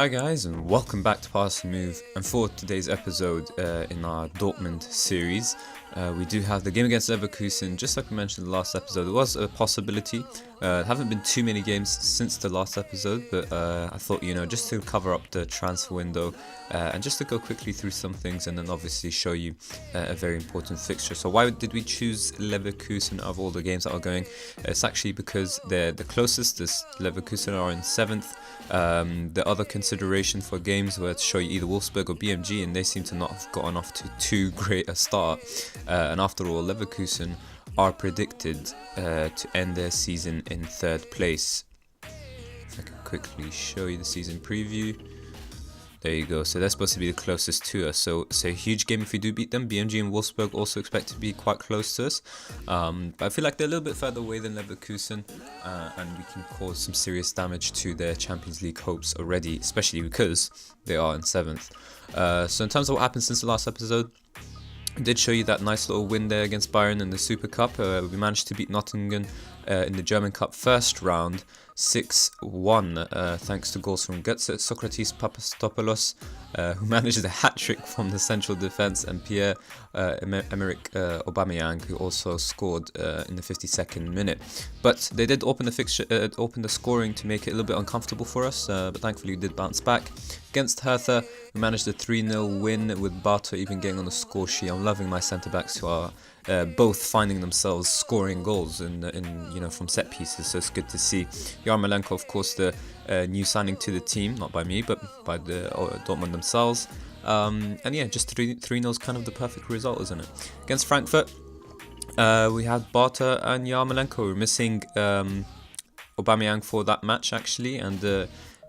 Hi guys, and welcome back to Pass and Move. And for today's episode in our Dortmund series, we do have the game against Leverkusen. Just like we mentioned in the last episode, it was a possibility. Haven't been too many games since the last episode, but I thought, just to cover up the transfer window and just to go quickly through some things, and then obviously show you a very important fixture. So why did we choose Leverkusen out of all the games that are going? It's actually because they're the closest. Leverkusen are in 7th. The other consideration for games were to show you either Wolfsburg or BMG, and they seem to not have gotten off to too great a start. And after all, Leverkusen are predicted to end their season in 3rd place. If I can quickly show you the season preview. There you go. So they're supposed to be the closest to us. So it's a huge game if we do beat them. BMG and Wolfsburg also expect to be quite close to us. But I feel like they're a little bit further away than Leverkusen. And we can cause some serious damage to their Champions League hopes already, especially because they are in 7th. So in terms of what happened since the last episode, I did show you that nice little win there against Bayern in the Super Cup. We managed to beat Nottingham in the German Cup first round 6-1 thanks to goals from Götze, Socrates Papastopoulos, who managed a hat-trick from the central defence, and Pierre-Emerick Aubameyang, who also scored in the 52nd minute. But they did open the fixture, open the scoring to make it a little bit uncomfortable for us, but thankfully we did bounce back. Against Hertha, we managed a 3-0 win with Barto even getting on the score sheet. I'm loving my centre-backs who are both finding themselves scoring goals from set pieces, so it's good to see. Yarmolenko, of course, the new signing to the team, not by me, but by the Dortmund themselves. And yeah, just 3-0 is kind of the perfect result, isn't it? Against Frankfurt, we had Barta and Yarmolenko. We're missing Aubameyang for that match, actually, and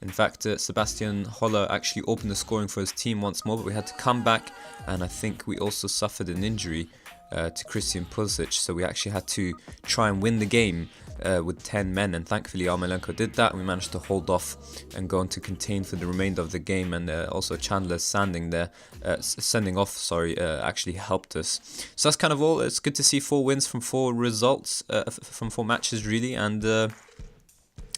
in fact, Sebastian Holler actually opened the scoring for his team once more, but we had to come back, and I think we also suffered an injury to Christian Pulisic, so we actually had to try and win the game with 10 men, and thankfully Yarmolenko did that. We managed to hold off and go on to contain for the remainder of the game, and also Chandler's sending off actually helped us. So that's kind of all. It's good to see 4 wins from 4 results, from 4 matches really, and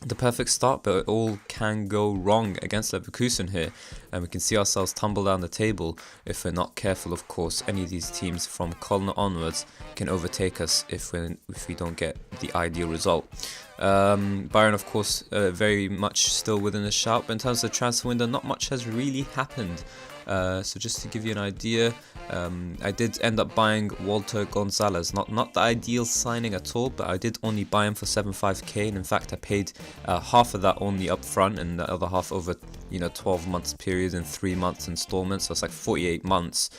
the perfect start, but it all can go wrong against Leverkusen here, and we can see ourselves tumble down the table if we're not careful. Of course, any of these teams from Köln onwards can overtake us if we don't get the ideal result. Bayern, of course, very much still within a shout, but in terms of the transfer window, not much has really happened. So just to give you an idea, I did end up buying Walter Gonzalez. Not the ideal signing at all, but I did only buy him for 75k, and in fact I paid half of that only up front and the other half over 12 months period in 3 months installments, so it's like 48 months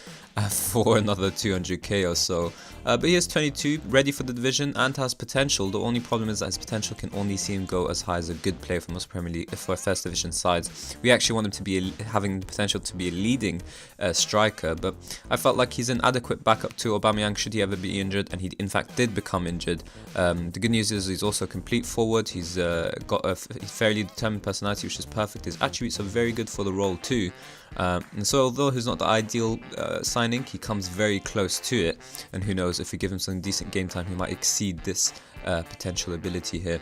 for another 200k or so. But he is 22, ready for the division, and has potential. The only problem is that his potential can only see him go as high as a good player for most Premier League, for first division sides. We actually want him to be having the potential to be a leading striker, but I felt like he's an adequate backup to Aubameyang should he ever be injured, and he in fact did become injured. The good news is he's also a complete forward. He's got a fairly determined personality, which is perfect. His attributes are very good for the role too. And so although he's not the ideal signing, he comes very close to it, and who knows, if we give him some decent game time, he might exceed this potential ability here.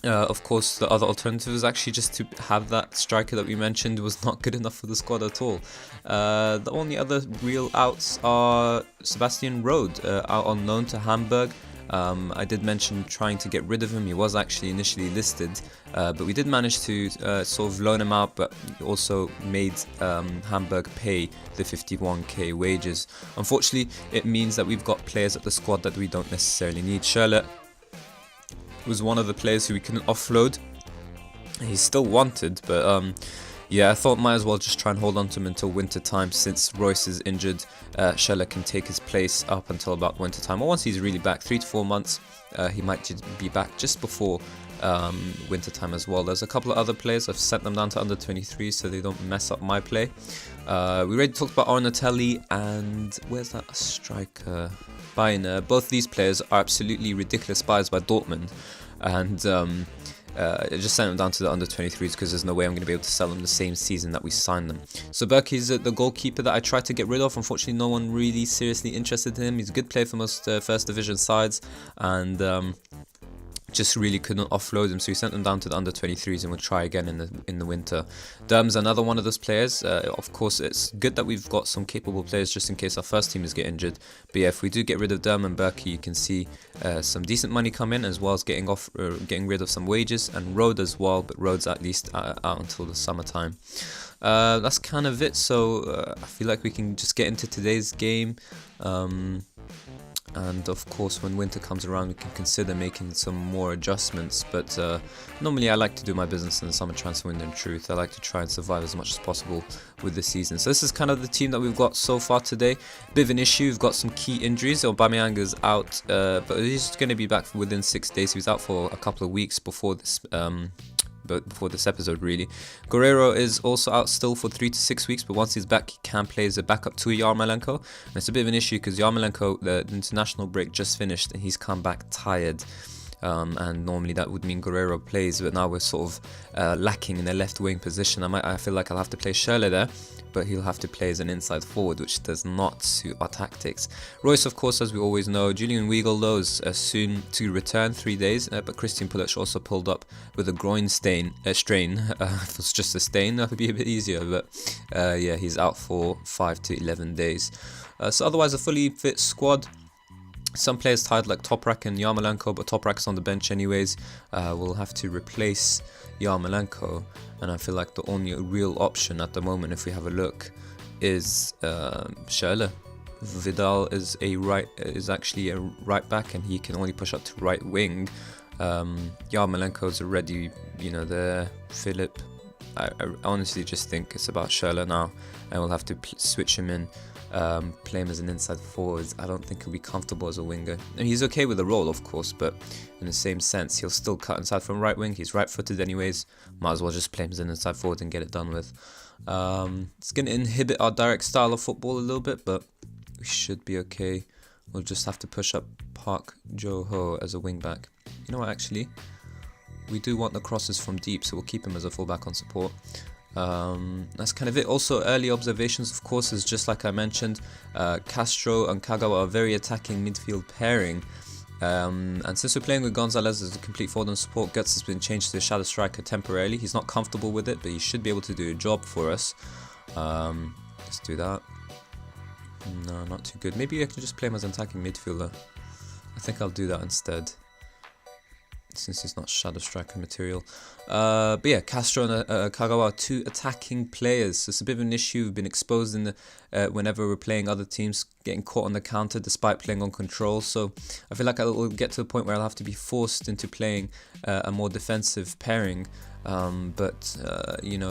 Of course, the other alternative is actually just to have that striker that we mentioned was not good enough for the squad at all. The only other real outs are Sebastian Rode, out on loan to Hamburg. I did mention trying to get rid of him. He was actually initially listed, but we did manage to sort of loan him out, but also made Hamburg pay the 51k wages. Unfortunately, it means that we've got players at the squad that we don't necessarily need. Schürrle was one of the players who we couldn't offload. He's still wanted, but yeah, I thought might as well just try and hold on to him until winter time, since Royce is injured. Schürrle can take his place up until about winter time, or once he's really back, 3 to 4 months. He might be back just before winter time as well. There's a couple of other players. I've sent them down to under 23 so they don't mess up my play. We already talked about Arnatelli, and where's that striker? Bayer. Both these players are absolutely ridiculous buys by Dortmund, and I just sent them down to the under 23s because there's no way I'm going to be able to sell them the same season that we signed them. So Berkey is the goalkeeper that I tried to get rid of. Unfortunately, no one really seriously interested in him. He's a good player for most first division sides, and just really couldn't offload him, so he sent them down to the under 23s and we'll try again in the winter. Derm's another one of those players. Of course, it's good that we've got some capable players just in case our first teamers get injured. But yeah, if we do get rid of Derm and Berkey, you can see some decent money come in, as well as getting rid of some wages, and Road as well, but Road's at least out until the summertime. That's kind of it. So I feel like we can just get into today's game. And of course, when winter comes around, we can consider making some more adjustments. But normally I like to do my business in the summer transfer window. In truth, I like to try and survive as much as possible with the season. So this is kind of the team that we've got so far today. Bit of an issue, we've got some key injuries. Aubameyang is out, but he's going to be back within 6 days. He was out for a couple of weeks before this episode, really. Guerrero is also out still for 3 to 6 weeks, but once he's back, he can play as a backup to Yarmolenko. And it's a bit of an issue because Yarmolenko, the international break just finished, and he's come back tired. And normally that would mean Guerrero plays, but now we're sort of lacking in the left wing position. I feel like I'll have to play Schürrle there, but he'll have to play as an inside forward, which does not suit our tactics. Royce, of course, as we always know. Julian Weigl, though, is soon to return, 3 days, but Christian Pulisic also pulled up with a groin strain. If it was just a stain, that would be a bit easier, but yeah, he's out for 5 to 11 days. So otherwise, a fully fit squad. Some players tired like Toprak and Yarmolenko, but Toprak's on the bench anyways. We'll have to replace Yarmolenko, and I feel like the only real option at the moment, if we have a look, is Schürrle. Vidal is actually a right back, and he can only push up to right wing. Yarmolenko's already, there. Philip. I honestly just think it's about Schürrle now, and we'll have to switch him in. Play him as an inside forward. I don't think he'll be comfortable as a winger, and he's okay with the role, of course, but in the same sense, he'll still cut inside from right wing. He's right-footed anyways. Might as well just play him as an inside forward and get it done with. It's going to inhibit our direct style of football a little bit, but we should be okay. We'll just have to push up Park Jo-ho as a wing back. You know what, actually, we do want the crosses from deep, so we'll keep him as a fullback on support. That's kind of it. Also, early observations, of course, is just like I mentioned, Castro and Kagawa are a very attacking midfield pairing, and since we're playing with Gonzalez as a complete forward and support, Guts has been changed to a shadow striker temporarily. He's not comfortable with it, but he should be able to do a job for us. Let's do that. No, not too good. Maybe I can just play him as an attacking midfielder. I think I'll do that instead, since he's not shadow striker material. But yeah, Castro and Kagawa are two attacking players. So it's a bit of an issue. We've been exposed in the whenever we're playing other teams, getting caught on the counter despite playing on control. So I feel like I'll get to the point where I'll have to be forced into playing a more defensive pairing. But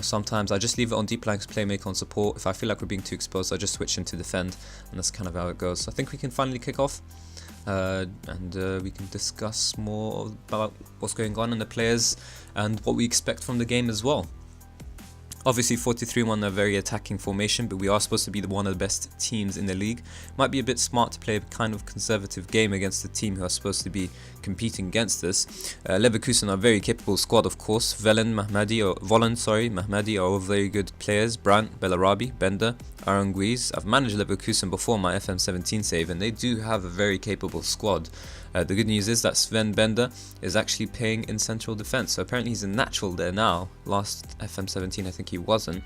sometimes I just leave it on deep lines, playmaker on support. If I feel like we're being too exposed, I just switch into defend, and that's kind of how it goes. So I think we can finally kick off. And we can discuss more about what's going on in the players and what we expect from the game as well. Obviously 4-3-1, a very attacking formation, but we are supposed to be one of the best teams in the league. Might be a bit smart to play a kind of conservative game against the team who are supposed to be competing against us. Leverkusen are a very capable squad, of course. Volland, Mahmadi are all very good players. Brandt, Bellarabi, Bender, Aranguiz. I've managed Leverkusen before my FM18 save, and they do have a very capable squad. The good news is that Sven Bender is actually playing in central defence, so apparently he's a natural there now. Last FM17 I think he wasn't.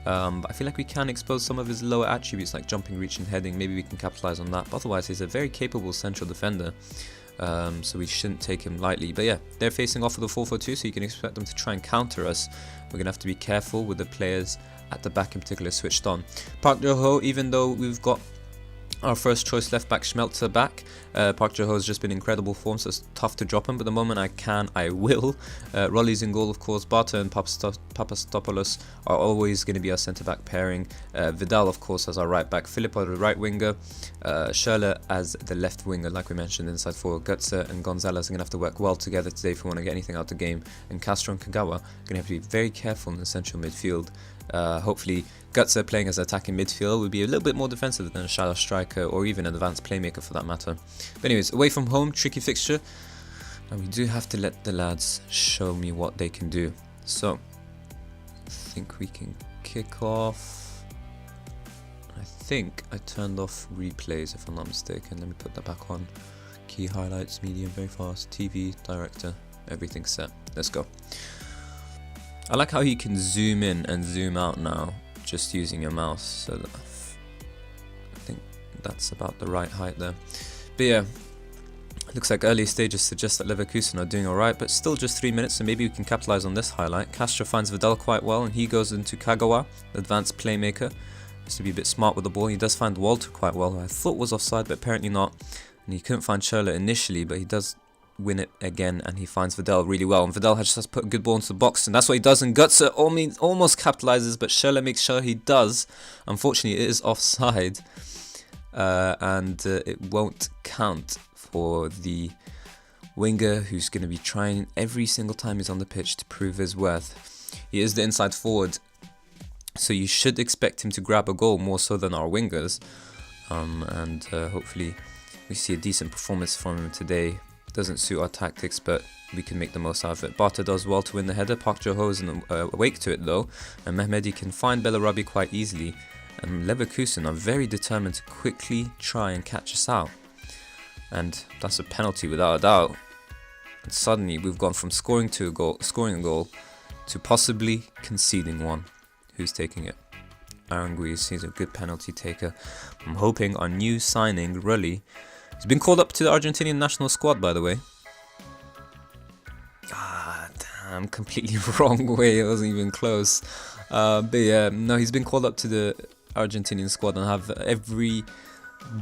But I feel like we can expose some of his lower attributes like jumping, reach and heading. Maybe we can capitalise on that, but otherwise he's a very capable central defender. So we shouldn't take him lightly. But yeah, they're facing off with a 4-4-2, so you can expect them to try and counter us. We're going to have to be careful with the players at the back in particular switched on. Park Jo-ho, even though we've got our first choice left back Schmelzer back, Park Jo-ho has just been incredible form, so it's tough to drop him, but the moment I can, I will. Rolly's in goal, of course. Barta and Papastopoulos are always going to be our centre-back pairing. Vidal, of course, as our right-back. Philip are the right winger. Schürrle as the left winger, like we mentioned, inside forward. Götze and Gonzalez are going to have to work well together today if we want to get anything out of the game. And Castro and Kagawa are going to have to be very careful in the central midfield. Hopefully Götze playing as attacking midfield will be a little bit more defensive than a shadow striker or even an advanced playmaker for that matter. But anyways, away from home, tricky fixture, and we do have to let the lads show me what they can do. So I think we can kick off. I think I turned off replays if I'm not mistaken. Let me put that back on. key highlights, medium, very fast, TV, director, everything set. Let's go. I like how you can zoom in and zoom out now just using your mouse, so that I think that's about the right height there. But yeah, looks like early stages suggest that Leverkusen are doing alright, but still just 3 minutes, so maybe we can capitalize on this highlight. Castro finds Vidal quite well, and he goes into Kagawa, advanced playmaker. Has to be a bit smart with the ball. He does find Walter quite well, who I thought was offside, but apparently not. And he couldn't find Schürrle initially, but he does win it again, and he finds Vidal really well. And Vidal just has to put a good ball into the box, and that's what he does. And Götze almost capitalizes, but Schürrle makes sure he does. Unfortunately, it is offside, and it won't count for the winger, who's going to be trying every single time he's on the pitch to prove his worth. He is the inside forward, so you should expect him to grab a goal more so than our wingers, and hopefully we see a decent performance from him today. Doesn't suit our tactics, but we can make the most out of it. Bata does well to win the header. Park Jo-ho isn't awake to it though, and Mehmedi can find Bellarabi quite easily, and Leverkusen are very determined to quickly try and catch us out. And that's a penalty without a doubt. And suddenly we've gone from scoring a goal to possibly conceding one. Who's taking it? Aranguiz, he's a good penalty taker. I'm hoping our new signing, Rulli, he's been called up to the Argentinian national squad, by the way. Ah, damn, completely wrong way, it wasn't even close. But yeah, no, he's been called up to the Argentinian squad, and I have every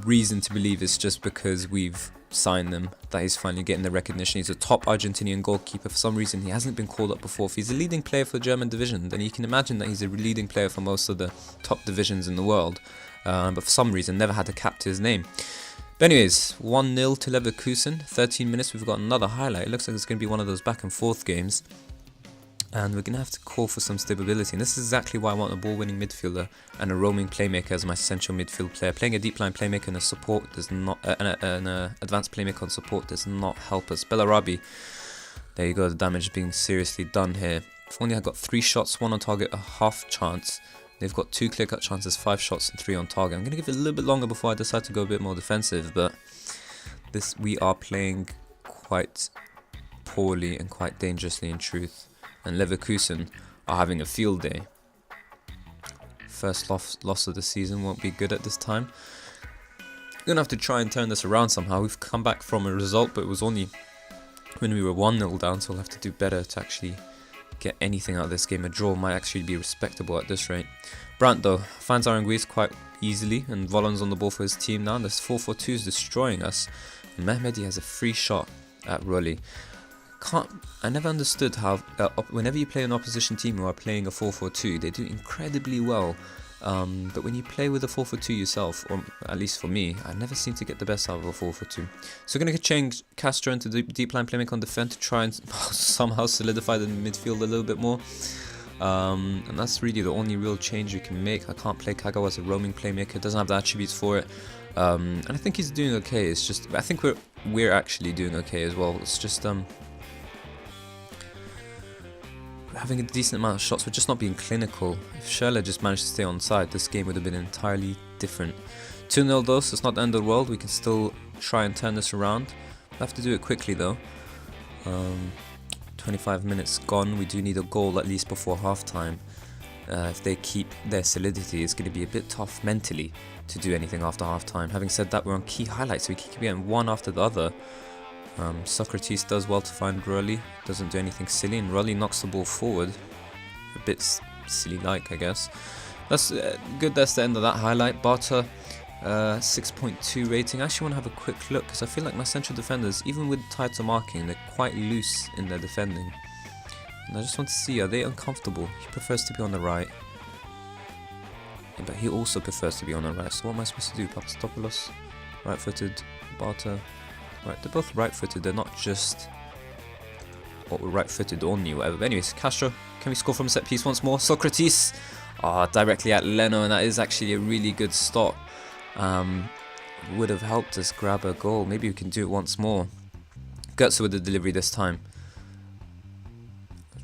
reason to believe it's just because we've signed him that he's finally getting the recognition. He's a top Argentinian goalkeeper. For some reason he hasn't been called up before. If he's a leading player for the German division, then you can imagine that he's a leading player for most of the top divisions in the world, but for some reason never had a cap to his name. But anyways, 1-0 to Leverkusen. 13 minutes, we've got another highlight. It looks like it's going to be one of those back and forth games, and we're going to have to call for some stability. And this is exactly why I want a ball-winning midfielder and a roaming playmaker as my central midfield player. Playing a deep line playmaker and a support does not, an advanced playmaker on support does not help us. Bellarabi, there you go. The damage being seriously done here. If only I got 3 shots, 1 on target, a half chance. They've got 2 clear-cut chances, 5 shots and 3 on target. I'm going to give it a little bit longer before I decide to go a bit more defensive, but we are playing quite poorly and quite dangerously in truth. And Leverkusen are having a field day. First loss of the season, won't be good at this time. We're going to have to try and turn this around somehow. We've come back from a result, but it was only when we were 1-0 down, so we'll have to do better to actually get anything out of this game. A draw might actually be respectable at this rate. Brandt though finds Aranguiz quite easily, and Volon's on the ball for his team now. This 4-4-2 is destroying us. And Mehmedi has a free shot at Rulli. I never understood how whenever you play an opposition team who are playing a 4-4-2, they do incredibly well. But when you play with a 4-4-2 yourself, or at least for me, I never seem to get the best out of a 4-4-2. So we're going to change Castro into the deep line playmaker on defense to try and somehow solidify the midfield a little bit more. And that's really the only real change you can make. I can't play Kagawa as a roaming playmaker, doesn't have the attributes for it. And I think he's doing okay. It's just, I think we're actually doing okay as well. It's just having a decent amount of shots, we're just not being clinical. If Schürrle just managed to stay on side, this game would have been entirely different. 2-0 though, so it's not the end of the world. We can still try and turn this around. We have to do it quickly though. 25 minutes gone. We do need a goal at least before half-time. If they keep their solidity, it's going to be a bit tough mentally to do anything after half-time. Having said that, we're on key highlights, so we keep getting one after the other. Socrates does well to find Rulli, doesn't do anything silly, and Rulli knocks the ball forward. A bit silly-like, I guess. That's good, that's the end of that highlight. Bata, 6.2 rating. I actually want to have a quick look, because I feel like my central defenders, even with tighter marking, they're quite loose in their defending. And I just want to see, are they uncomfortable? He prefers to be on the right. Yeah, but he also prefers to be on the right, so what am I supposed to do? Papastopoulos, right-footed, Bata. Right, they're both right-footed, they're not just right-footed only, whatever. But anyways, Castro, can we score from a set piece once more? Socrates, directly at Leno, and that is actually a really good stop. Would have helped us grab a goal. Maybe we can do it once more. Götze with the delivery this time.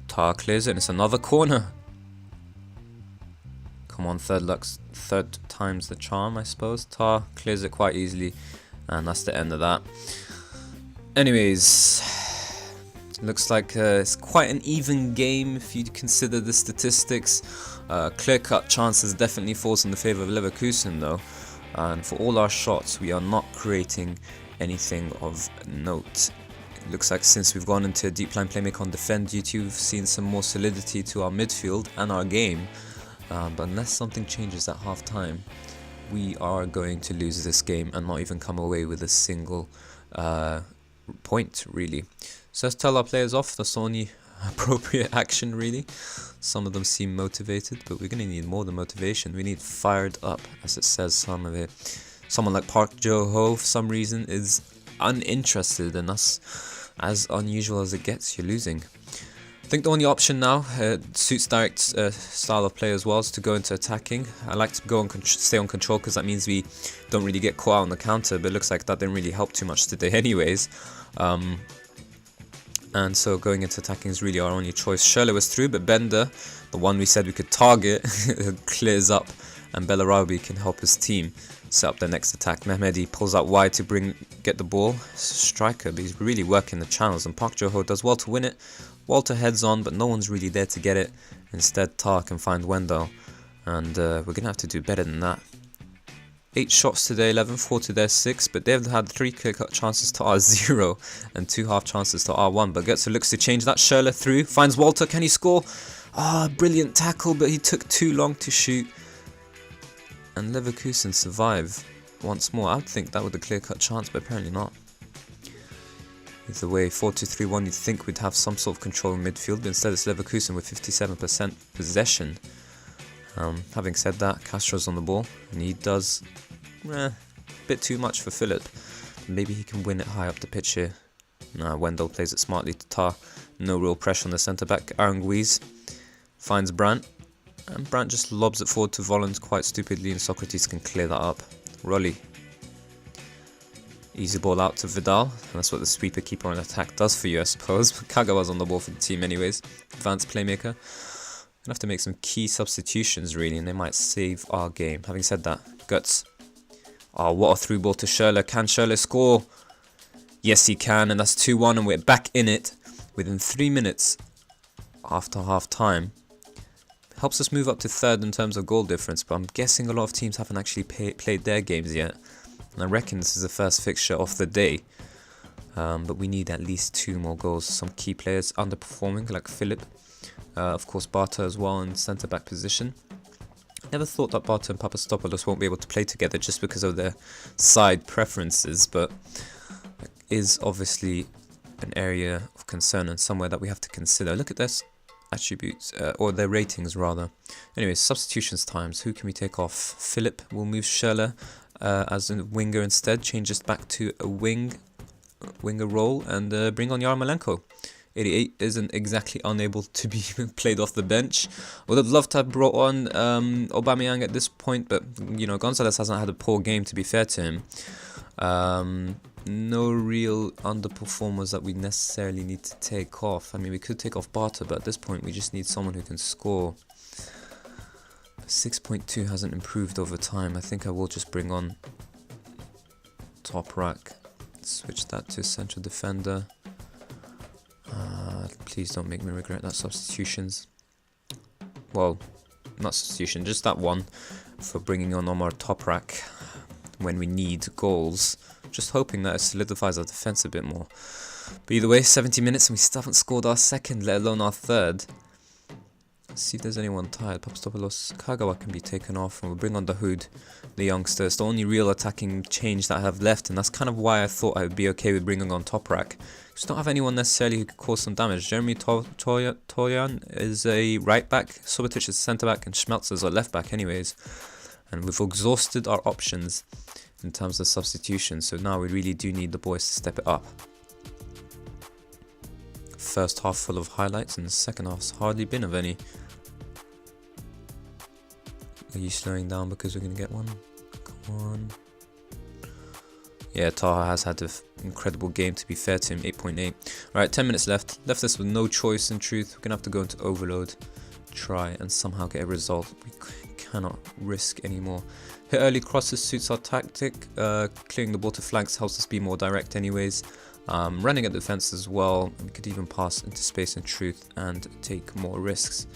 Tar clears it, and it's another corner. Come on, third time's the charm, I suppose. Tar clears it quite easily, and that's the end of that. Anyways, looks like it's quite an even game if you consider the statistics. Clear-cut chances definitely falls in the favour of Leverkusen though, and for all our shots we are not creating anything of note. It looks like since we've gone into a deep line playmaker on defend duty, we've seen some more solidity to our midfield and our game, but unless something changes at half time, we are going to lose this game and not even come away with a single point really. So let's tell our players off. That's the only appropriate action really. Some of them seem motivated, but we're going to need more than motivation. We need fired up, as it says some of it. Someone like Park Jo-ho for some reason is uninterested in us. As unusual as it gets, you're losing. I think the only option now suits direct style of play as well is to go into attacking. I like to go and stay on control because that means we don't really get caught out on the counter, but it looks like that didn't really help too much today anyways. And so going into attacking is really our only choice. Schürrle was through, but Bender, the one we said we could target, clears up, and Bellarabi can help his team set up their next attack. Mehmedi pulls out wide to get the ball. Striker, but he's really working the channels, and Park Jo-ho does well to win it. Walter heads on, but no one's really there to get it. Instead, Tar can find Wendell, and we're going to have to do better than that. 8 shots to their 11, 4 to their 6, but they've had 3 clear-cut chances to our 0 and 2 half chances to our 1. But Götze looks to change that. Schürrle through, finds Walter. Can he score? Brilliant tackle, but he took too long to shoot. And Leverkusen survive once more. I would think that was a clear-cut chance, but apparently not. Either way, 4-2-3-1, you'd think we'd have some sort of control in midfield, but instead it's Leverkusen with 57% possession. Having said that, Castro's on the ball, and he does a bit too much for Philip. Maybe he can win it high up the pitch here. Wendell plays it smartly to Tar. No real pressure on the centre-back. Aranguiz finds Brandt, and Brandt just lobs it forward to Volland quite stupidly, and Socrates can clear that up. Rolly. Easy ball out to Vidal, and that's what the sweeper keeper on attack does for you, I suppose. Kagawa's on the ball for the team anyways. Advanced playmaker. Gonna have to make some key substitutions really, and they might save our game. Having said that, Götze. What a through ball to Schürrle. Can Schürrle score? Yes, he can, and that's 2-1, and we're back in it within 3 minutes after half time. Helps us move up to 3rd in terms of goal difference, but I'm guessing a lot of teams haven't actually played their games yet. And I reckon this is the first fixture of the day. But we need at least 2 more goals. Some key players underperforming, like Philip. Of course, Barta as well in centre-back position. Never thought that Barta and Papastopoulos won't be able to play together just because of their side preferences, but it is obviously an area of concern and somewhere that we have to consider. Look at this attributes, or their ratings rather. Anyways, substitutions times. Who can we take off? Philip will move Schürrle as a winger instead, changes back to a winger role, and bring on Yarmolenko. 88 isn't exactly unable to be played off the bench. Would have loved to have brought on Aubameyang at this point, but you know, Gonzalez hasn't had a poor game, to be fair to him. No real underperformers that we necessarily need to take off. I mean, we could take off Barta, but at this point we just need someone who can score. 6.2 hasn't improved over time. I think I will just bring on Toprak. Switch that to central defender. Please don't make me regret that substitutions. Well, not substitution, just that one for bringing on Omar Toprak when we need goals. Just hoping that it solidifies our defence a bit more. But either way, 70 minutes and we still haven't scored our 2nd, let alone our 3rd. Let's see if there's anyone tired. Papastopoulos, Kagawa can be taken off, and we'll bring on Dahoud, the youngster. It's the only real attacking change that I have left, and that's kind of why I thought I would be okay with bringing on Toprak. Just don't have anyone necessarily who could cause some damage. Jeremy Toyan is a right back, Subotic is centre back, and Schmelz is a left back anyways. And we've exhausted our options in terms of substitution, so now we really do need the boys to step it up. First half full of highlights, and the second half's hardly been of any. Are you slowing down because we're going to get one? Come on. Yeah, Taha has had an incredible game, to be fair to him, 8.8. Alright, 10 minutes left. Left us with no choice in truth. We're going to have to go into overload, try and somehow get a result. We cannot risk anymore. Hit early crosses suits our tactic. Clearing the ball to flanks helps us be more direct anyways. running at defense as well. We could even pass into space and truth and take more risks.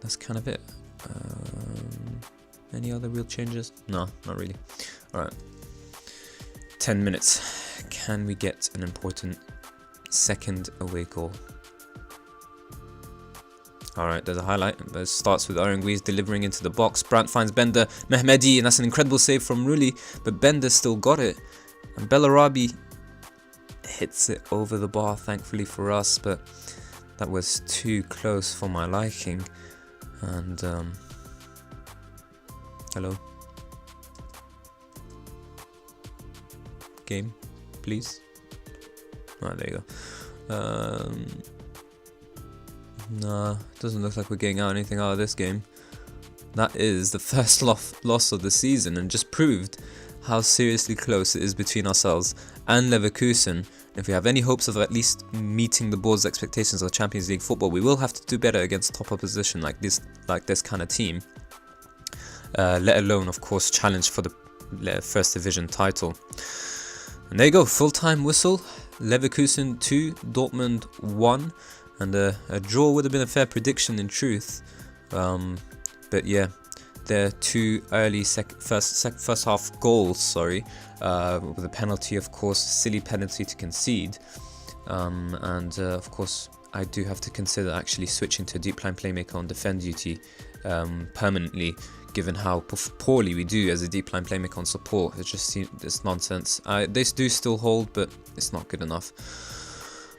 That's kind of it. Any other real changes? No, not really. Alright. 10 minutes. Can we get an important second away goal? Alright, there's a highlight. It starts with Aranguiz delivering into the box. Brandt finds Bender, Mehmedi, and that's an incredible save from Rulli, but Bender still got it. And Bellarabi hits it over the bar, thankfully for us, but that was too close for my liking. And, hello? Game, please? Alright, there you go. Nah, doesn't look like we're getting anything out of this game. That is the first loss of the season, and just proved how seriously close it is between ourselves and Leverkusen. If we have any hopes of at least meeting the board's expectations of Champions League football, we will have to do better against top opposition like this kind of team. Let alone, of course, challenge for the first division title. And there you go, full-time whistle. Leverkusen 2, Dortmund 1. And a draw would have been a fair prediction in truth, but yeah, they're two early first half goals, with a penalty, of course, silly penalty to concede, and of course I do have to consider actually switching to a deep line playmaker on defend duty permanently, given how poorly we do as a deep line playmaker on support. It just seems it's nonsense. They do still hold, but it's not good enough.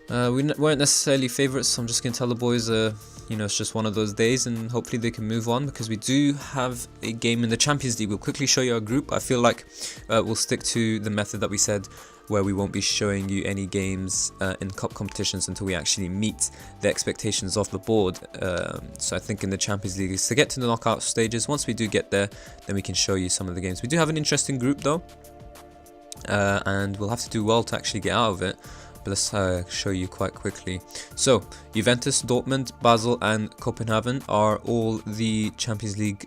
We weren't necessarily favourites, so I'm just going to tell the boys, it's just one of those days, and hopefully they can move on, because we do have a game in the Champions League. We'll quickly show you our group. I feel like we'll stick to the method that we said, where we won't be showing you any games in cup competitions until we actually meet the expectations of the board. So I think in the Champions League is to get to the knockout stages. Once we do get there, then we can show you some of the games. We do have an interesting group though, and we'll have to do well to actually get out of it. But let's show you quite quickly. So Juventus, Dortmund, Basel and Copenhagen are all the Champions League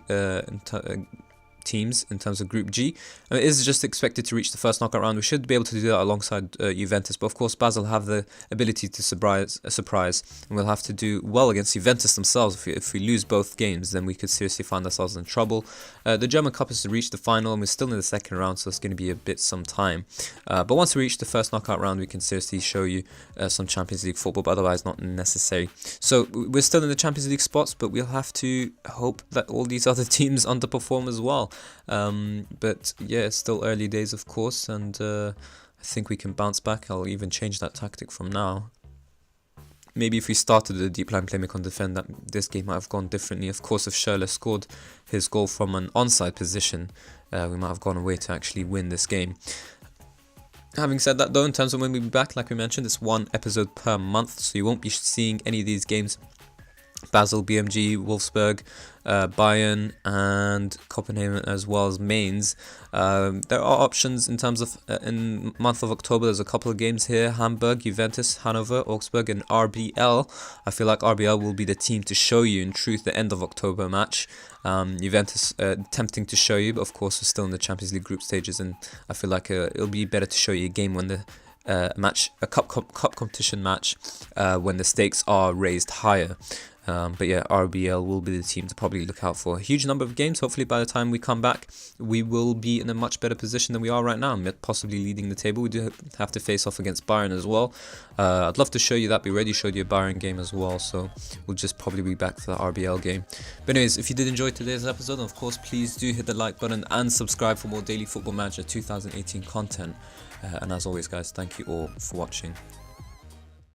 teams in terms of Group G. It is just expected to reach the first knockout round. We should be able to do that alongside Juventus, but of course Basel have the ability to surprise, and we'll have to do well against Juventus themselves. If we lose both games, then we could seriously find ourselves in trouble. The German Cup is to reach the final, and we're still in the second round, so it's going to be a bit some time. But once we reach the first knockout round, we can seriously show you some Champions League football, but otherwise not necessary. So we're still in the Champions League spots, but we'll have to hope that all these other teams underperform as well. But yeah, it's still early days, of course, and I think we can bounce back. I'll even change that tactic from now. Maybe if we started a deep line playmaker on defend, this game might have gone differently. Of course, if Schürrle scored his goal from an onside position, we might have gone away to actually win this game. Having said that though, in terms of when we'll be back, like we mentioned, it's one episode per month, so you won't be seeing any of these games. Basel, BMG, Wolfsburg, Bayern and Copenhagen, as well as Mainz. There are options in terms of in month of October. There's a couple of games here: Hamburg, Juventus, Hanover, Augsburg and RBL. I feel like RBL will be the team to show you in truth the end of October match. Juventus tempting to show you, but of course we're still in the Champions League group stages, and I feel like it'll be better to show you a game when the a cup competition match, when the stakes are raised higher. But yeah, RBL will be the team to probably look out for. A huge number of games. Hopefully by the time we come back, we will be in a much better position than we are right now, possibly leading the table. We do have to face off against Bayern as well. I'd love to show you that. We already showed you a Bayern game as well, so we'll just probably be back for the RBL game. But anyways, if you did enjoy today's episode, of course, please do hit the like button and subscribe for more daily Football Manager 2018 content. And as always, guys, thank you all for watching.